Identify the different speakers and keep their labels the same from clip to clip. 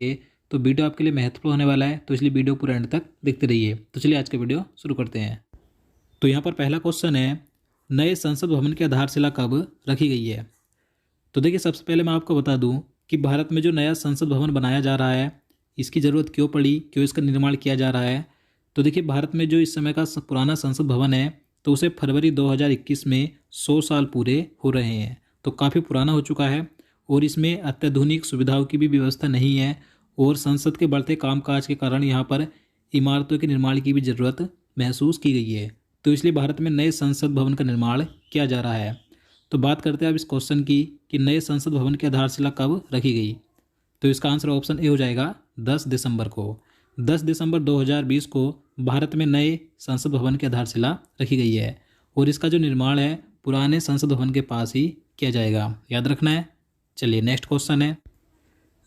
Speaker 1: ये तो वीडियो आपके लिए महत्वपूर्ण होने वाला है, तो इसलिए वीडियो पूरा एंड तक देखते रहिए। तो चलिए आज का वीडियो शुरू करते हैं। तो यहाँ पर पहला क्वेश्चन है, नए संसद भवन की आधारशिला कब रखी गई है। तो देखिए, सबसे पहले मैं आपको बता दूं कि भारत में जो नया संसद भवन बनाया जा रहा है, इसकी ज़रूरत क्यों पड़ी, क्यों इसका निर्माण किया जा रहा है। तो देखिए, भारत में जो इस समय का पुराना संसद भवन है, तो उसे फरवरी 2021 में 100 साल पूरे हो रहे हैं। तो काफ़ी पुराना हो चुका है और इसमें अत्याधुनिक सुविधाओं की भी व्यवस्था नहीं है और संसद के बढ़ते कामकाज के कारण यहाँ पर इमारतों के निर्माण की भी ज़रूरत महसूस की गई है। तो इसलिए भारत में नए संसद भवन का निर्माण किया जा रहा है। तो बात करते हैं अब इस क्वेश्चन की कि नए संसद भवन की आधारशिला कब रखी गई। तो इसका आंसर ऑप्शन ए हो जाएगा 10 दिसंबर को। 10 दिसंबर 2020 को भारत में नए संसद भवन की आधारशिला रखी गई है और इसका जो निर्माण है पुराने संसद भवन के पास ही किया जाएगा, याद रखना है। चलिए नेक्स्ट क्वेश्चन है,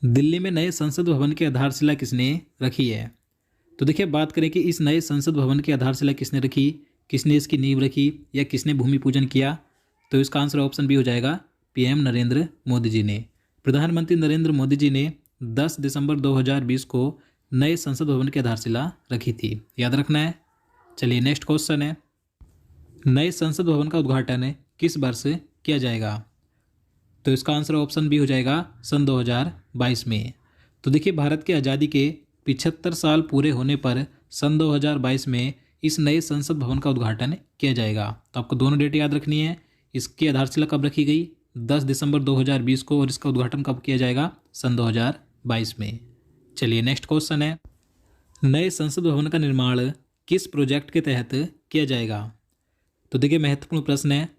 Speaker 1: दिल्ली में नए संसद भवन की आधारशिला किसने रखी है। तो देखिए, बात करें कि इस नए संसद भवन की आधारशिला किसने रखी, किसने इसकी नींव रखी या किसने भूमि पूजन किया। तो इसका आंसर ऑप्शन बी हो जाएगा, पीएम नरेंद्र मोदी जी ने। प्रधानमंत्री नरेंद्र मोदी जी ने 10 दिसंबर 2020 को नए संसद भवन की आधारशिला रखी थी, याद रखना है। चलिए नेक्स्ट क्वेश्चन है, नए संसद भवन का उद्घाटन किस वर्ष किया जाएगा। तो इसका आंसर ऑप्शन बी हो जाएगा, सन 2022 में। तो देखिए, भारत की आज़ादी के 75 साल पूरे होने पर सन 2022 में इस नए संसद भवन का उद्घाटन किया जाएगा। तो आपको दोनों डेट याद रखनी है, इसकी आधारशिला कब रखी गई 10 दिसंबर 2020 को और इसका उद्घाटन कब किया जाएगा सन 2022 में। चलिए नेक्स्ट क्वेश्चन है, नए संसद भवन का निर्माण किस प्रोजेक्ट के तहत किया जाएगा। तो देखिए, महत्वपूर्ण प्रश्न है।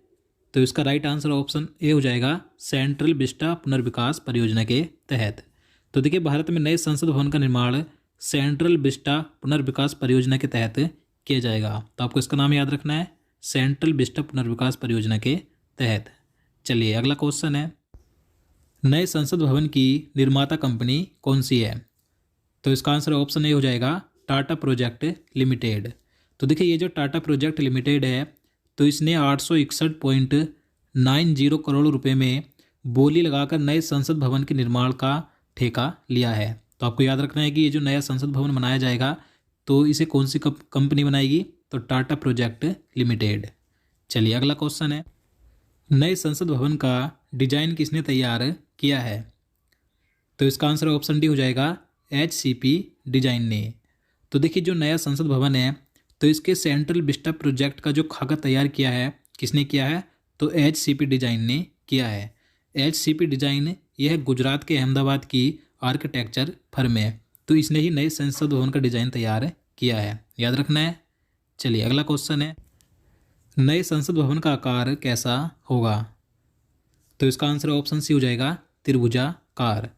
Speaker 1: तो इसका राइट आंसर ऑप्शन ए हो जाएगा, सेंट्रल विस्टा पुनर्विकास परियोजना के तहत। तो देखिए, भारत में नए संसद भवन का निर्माण सेंट्रल विस्टा पुनर्विकास परियोजना के तहत किया जाएगा। तो आपको इसका नाम याद रखना है, सेंट्रल विस्टा पुनर्विकास परियोजना के तहत। चलिए अगला क्वेश्चन है, नए संसद भवन की निर्माता कंपनी कौन सी है। तो इसका आंसर ऑप्शन ए हो जाएगा, टाटा प्रोजेक्ट लिमिटेड। तो देखिए, ये जो टाटा प्रोजेक्ट लिमिटेड है, तो इसने 861.90 करोड़ रुपए में बोली लगाकर नए संसद भवन के निर्माण का ठेका लिया है। तो आपको याद रखना है कि ये जो नया संसद भवन बनाया जाएगा, तो इसे कौन सी कंपनी बनाएगी, तो टाटा प्रोजेक्ट लिमिटेड। चलिए अगला क्वेश्चन है, नए संसद भवन का डिजाइन किसने तैयार किया है। तो इसका आंसर ऑप्शन डी हो जाएगा, HCP डिजाइन ने। तो देखिए, जो नया संसद भवन है, तो इसके सेंट्रल विस्टा प्रोजेक्ट का जो खाका तैयार किया है किसने किया है, तो HCP डिजाइन ने किया है। HCP डिजाइन यह गुजरात के अहमदाबाद की आर्किटेक्चर फर्म है, तो इसने ही नए संसद भवन का डिजाइन तैयार किया है, याद रखना है। चलिए अगला क्वेश्चन है, नए संसद भवन का आकार कैसा होगा। तो इसका आंसर ऑप्शन सी हो जाएगा, त्रिभुजाकार।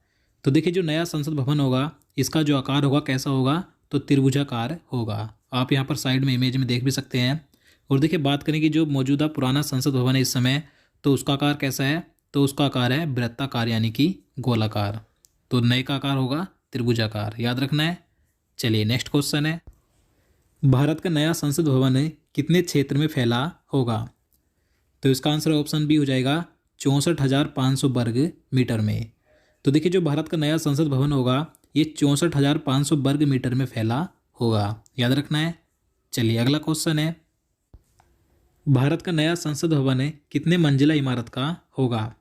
Speaker 1: तो देखिए, जो नया संसद भवन होगा, इसका जो आकार होगा कैसा होगा, तो त्रिभुजाकार होगा। आप यहाँ पर साइड में इमेज में देख भी सकते हैं। और देखिए, बात करें कि जो मौजूदा पुराना संसद भवन है इस समय, तो उसका आकार कैसा है, तो उसका आकार है वृत्ताकार यानी कि गोलाकार। तो नए का आकार होगा त्रिभुजाकार, याद रखना है। चलिए नेक्स्ट क्वेश्चन है, भारत का नया संसद भवन कितने क्षेत्र में फैला होगा। तो इसका आंसर ऑप्शन बी हो जाएगा, 64,500 वर्ग मीटर में। तो देखिए, जो भारत का नया संसद भवन होगा, ये 64,500 वर्ग मीटर में फैला होगा, याद रखना है। चलिए अगला क्वेश्चन है, भारत का नया संसद भवन कितने मंजिला इमारत का होगा।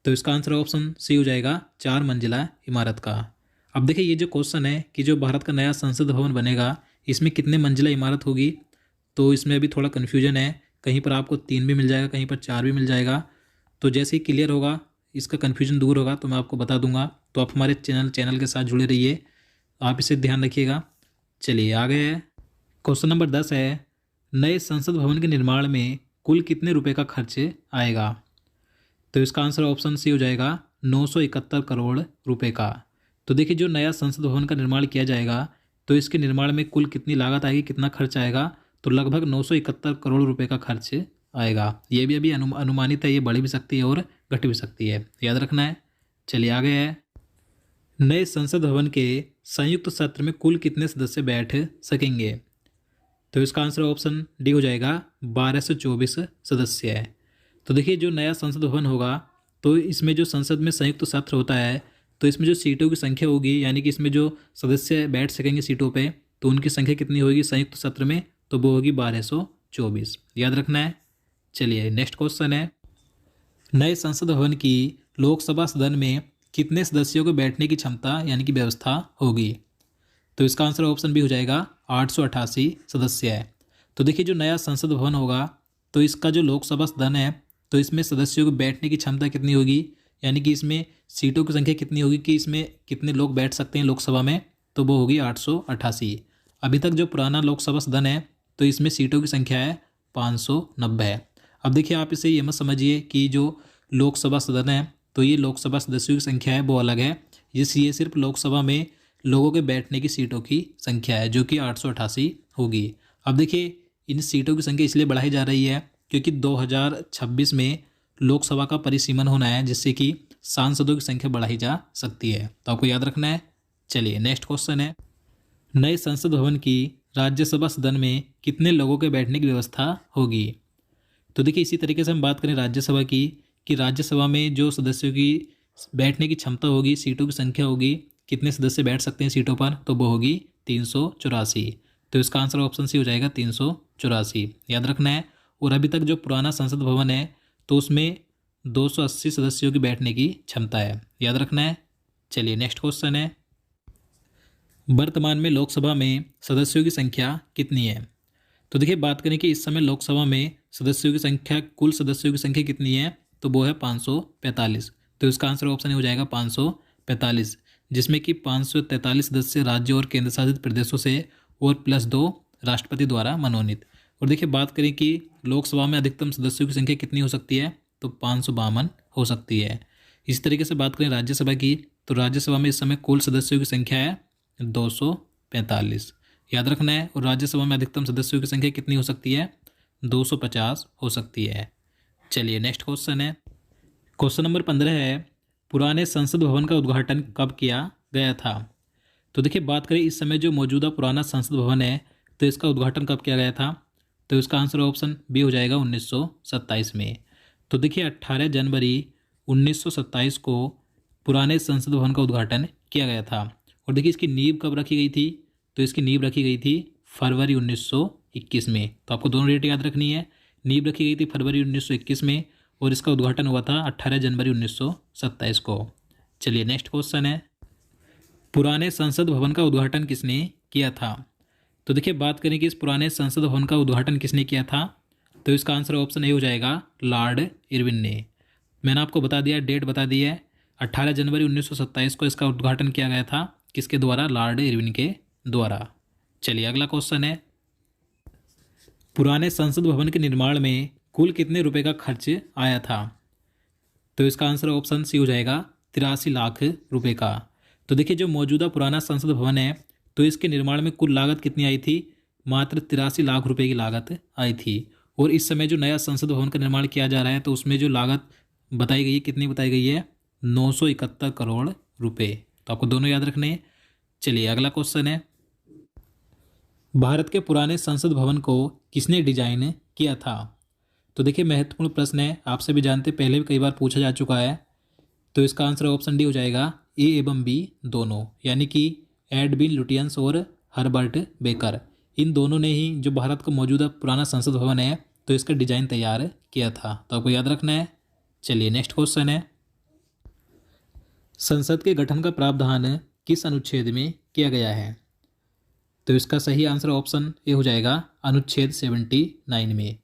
Speaker 1: तो इसका आंसर ऑप्शन सी हो जाएगा, 4 मंजिला इमारत का। अब देखिए, ये जो क्वेश्चन है कि जो भारत का नया संसद भवन बनेगा, इसमें कितने मंजिला इमारत होगी, तो इसमें अभी थोड़ा कन्फ्यूजन है। कहीं पर आपको 3 भी मिल जाएगा, कहीं पर 4 भी मिल जाएगा। तो जैसे ही क्लियर होगा, इसका कन्फ्यूजन दूर होगा, तो मैं आपको बता दूंगा। तो आप हमारे चैनल के साथ जुड़े रहिए, आप इसे ध्यान रखिएगा। चलिए आगे है, क्वेश्चन नंबर 10 है, नए संसद भवन के निर्माण में कुल कितने रुपए का खर्च आएगा। तो इसका आंसर ऑप्शन सी हो जाएगा, 971 करोड़ रुपए का। तो देखिए, जो नया संसद भवन का निर्माण किया जाएगा, तो इसके निर्माण में कुल कितनी लागत आएगी, कितना खर्च आएगा, तो लगभग 971 करोड़ रुपए का खर्च आएगा। ये भी अभी अनुमानित है, ये बढ़ भी सकती है और घट भी सकती है, याद रखना है। चलिए आगे है, नए संसद भवन के संयुक्त सत्र में कुल कितने सदस्य बैठ सकेंगे। तो इसका आंसर ऑप्शन डी हो जाएगा, 1224 सदस्य है। तो देखिए, जो नया संसद भवन होगा, तो इसमें जो संसद में संयुक्त सत्र होता है, तो इसमें जो सीटों की संख्या होगी, यानी कि इसमें जो सदस्य बैठ सकेंगे सीटों पे, तो उनकी संख्या कितनी होगी संयुक्त सत्र में, तो वो होगी 1224। याद रखना है। चलिए नेक्स्ट क्वेश्चन है, नए संसद भवन की लोकसभा सदन में कितने सदस्यों को बैठने की क्षमता यानी कि व्यवस्था होगी? तो इसका आंसर ऑप्शन बी हो जाएगा 888 सदस्य है। तो देखिए जो नया संसद भवन होगा, तो इसका जो लोकसभा सदन है, तो इसमें सदस्यों को बैठने की क्षमता कितनी होगी, यानी कि इसमें सीटों की संख्या कितनी होगी कि इसमें कितने लोग बैठ सकते हैं लोकसभा में, तो वो होगी 888। अभी तक जो पुराना लोकसभा सदन है, तो इसमें सीटों की संख्या है 590 है। अब देखिए आप इसे ये मत समझिए कि जो लोकसभा सदन है, तो ये लोकसभा सदस्यों की संख्या है वो अलग है, ये सिर्फ लोकसभा में लोगों के बैठने की सीटों की संख्या है जो कि 888 होगी। अब देखिए इन सीटों की संख्या इसलिए बढ़ाई जा रही है क्योंकि 2026 में लोकसभा का परिसीमन होना है, जिससे कि सांसदों की संख्या बढ़ाई जा सकती है। तो आपको याद रखना है। चलिए नेक्स्ट क्वेश्चन है, नए संसद भवन की राज्यसभा सदन में कितने लोगों के बैठने की व्यवस्था होगी? तो देखिए इसी तरीके से हम बात करें राज्यसभा की, कि राज्यसभा में जो सदस्यों की बैठने की क्षमता होगी, सीटों की संख्या होगी, कितने सदस्य बैठ सकते हैं सीटों पर, तो वो होगी 384। तो इसका आंसर ऑप्शन सी हो जाएगा 384। याद रखना है। और अभी तक जो पुराना संसद भवन है, तो उसमें 280 सदस्यों की बैठने की क्षमता है। याद रखना है। चलिए नेक्स्ट क्वेश्चन है, वर्तमान में लोकसभा में सदस्यों की संख्या कितनी है? तो देखिए बात करें कि इस समय लोकसभा में सदस्यों की संख्या, कुल सदस्यों की संख्या कितनी है, तो वो है 543। तो इसका आंसर ऑप्शन हो जाएगा 545, जिसमें कि 543 सदस्य राज्य और केंद्र शासित प्रदेशों से और +2 राष्ट्रपति द्वारा मनोनीत। और देखिए बात करें कि लोकसभा में अधिकतम सदस्यों की संख्या कितनी हो सकती है, तो 552 हो सकती है। इसी तरीके से बात करें राज्यसभा की, तो राज्यसभा में इस समय कुल सदस्यों की संख्या है 245। याद रखना है। और राज्यसभा में अधिकतम सदस्यों की संख्या कितनी हो सकती है, 250 हो सकती है। चलिए नेक्स्ट क्वेश्चन है, क्वेश्चन नंबर 15 है, पुराने संसद भवन का उद्घाटन कब किया गया था? तो देखिए बात करें इस समय जो मौजूदा पुराना संसद भवन है, तो इसका उद्घाटन कब किया गया था? तो इसका आंसर ऑप्शन बी हो जाएगा 1927 में। तो देखिए 18 जनवरी 1927 को पुराने संसद भवन का उद्घाटन किया गया था। और देखिए इसकी नींव कब रखी गई थी, तो इसकी नींव रखी गई थी फरवरी 1921 में। तो आपको दोनों डेट याद रखनी है। नींव रखी गई थी फरवरी 1921 में और इसका उद्घाटन हुआ था 18 जनवरी 1927 को। चलिए नेक्स्ट क्वेश्चन है, पुराने संसद भवन का उद्घाटन किसने किया था? तो देखिए बात करें कि इस पुराने संसद भवन का उद्घाटन किसने किया था, तो इसका आंसर ऑप्शन ए हो जाएगा लॉर्ड इरविन ने। मैंने आपको बता दिया, डेट बता दी है, 18 जनवरी 1927 को इसका उद्घाटन किया गया था। किसके द्वारा? लॉर्ड इरविन के द्वारा। चलिए अगला क्वेश्चन है, पुराने संसद भवन के निर्माण में कुल कितने रुपए का खर्च आया था? तो इसका आंसर ऑप्शन सी हो जाएगा 83 लाख रुपए का। तो देखिए जो मौजूदा पुराना संसद भवन है, तो इसके निर्माण में कुल लागत कितनी आई थी? मात्र 83 लाख रुपए की लागत आई थी। और इस समय जो नया संसद भवन का निर्माण किया जा रहा है, तो उसमें जो लागत बताई गई है, कितनी बताई गई है? 971 करोड़ रुपए। तो आपको दोनों याद रखने हैं। चलिए अगला क्वेश्चन है, भारत के पुराने संसद भवन को किसने डिजाइन किया था? तो देखिए महत्वपूर्ण प्रश्न है, आपसे भी जानते, पहले भी कई बार पूछा जा चुका है। तो इसका आंसर ऑप्शन डी हो जाएगा ए एवं बी दोनों, यानी कि एडविन लुटियंस और हर्बर्ट बेकर, इन दोनों ने ही जो भारत का मौजूदा पुराना संसद भवन है, तो इसका डिजाइन तैयार किया था। तो आपको याद रखना है। चलिए नेक्स्ट क्वेश्चन है, संसद के गठन का प्रावधान किस अनुच्छेद में किया गया है? तो इसका सही आंसर ऑप्शन ए हो जाएगा अनुच्छेद 79 में।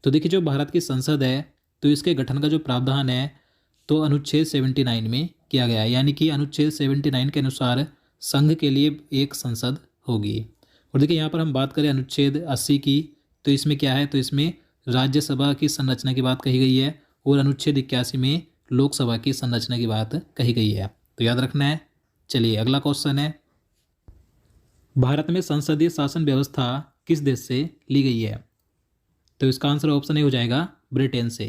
Speaker 1: तो देखिए जो भारत की संसद है, तो इसके गठन का जो प्रावधान है, तो अनुच्छेद 79 में किया गया है, यानी कि अनुच्छेद 79 के अनुसार संघ के लिए एक संसद होगी। और देखिए यहाँ पर हम बात करें अनुच्छेद 80 की, तो इसमें क्या है, तो इसमें राज्यसभा की संरचना की बात कही गई है और अनुच्छेद 81 में लोकसभा की संरचना की बात कही गई है। तो याद रखना है। चलिए अगला क्वेश्चन है, भारत में संसदीय शासन व्यवस्था किस देश से ली गई है? तो इसका आंसर ऑप्शन ए हो जाएगा ब्रिटेन से।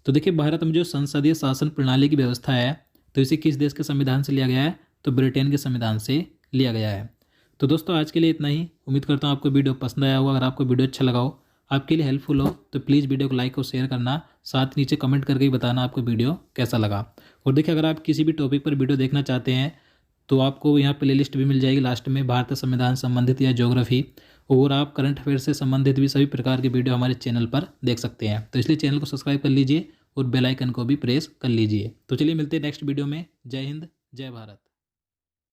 Speaker 1: तो देखिए भारत में जो संसदीय शासन प्रणाली की व्यवस्था है, तो इसे किस देश के संविधान से लिया गया है? तो ब्रिटेन के संविधान से लिया गया है। तो दोस्तों आज के लिए इतना ही। उम्मीद करता हूँ आपको वीडियो पसंद आया होगा। अगर आपको वीडियो अच्छा लगा हो, आपके लिए हेल्पफुल हो तो प्लीज़ वीडियो को लाइक और शेयर करना, साथ नीचे कमेंट करके ही बताना आपको वीडियो कैसा लगा। और देखिए, अगर आप किसी भी टॉपिक पर वीडियो देखना चाहते हैं तो आपको यहाँ प्लेलिस्ट भी मिल जाएगी लास्ट में, भारतीय संविधान संबंधित या ज्योग्राफी, और आप करंट अफेयर से संबंधित भी सभी प्रकार के वीडियो हमारे चैनल पर देख सकते हैं। तो इसलिए चैनल को सब्सक्राइब कर लीजिए और बेल आइकन को भी प्रेस कर लीजिए। तो चलिए मिलते हैं नेक्स्ट वीडियो में। जय हिंद, जय भारत।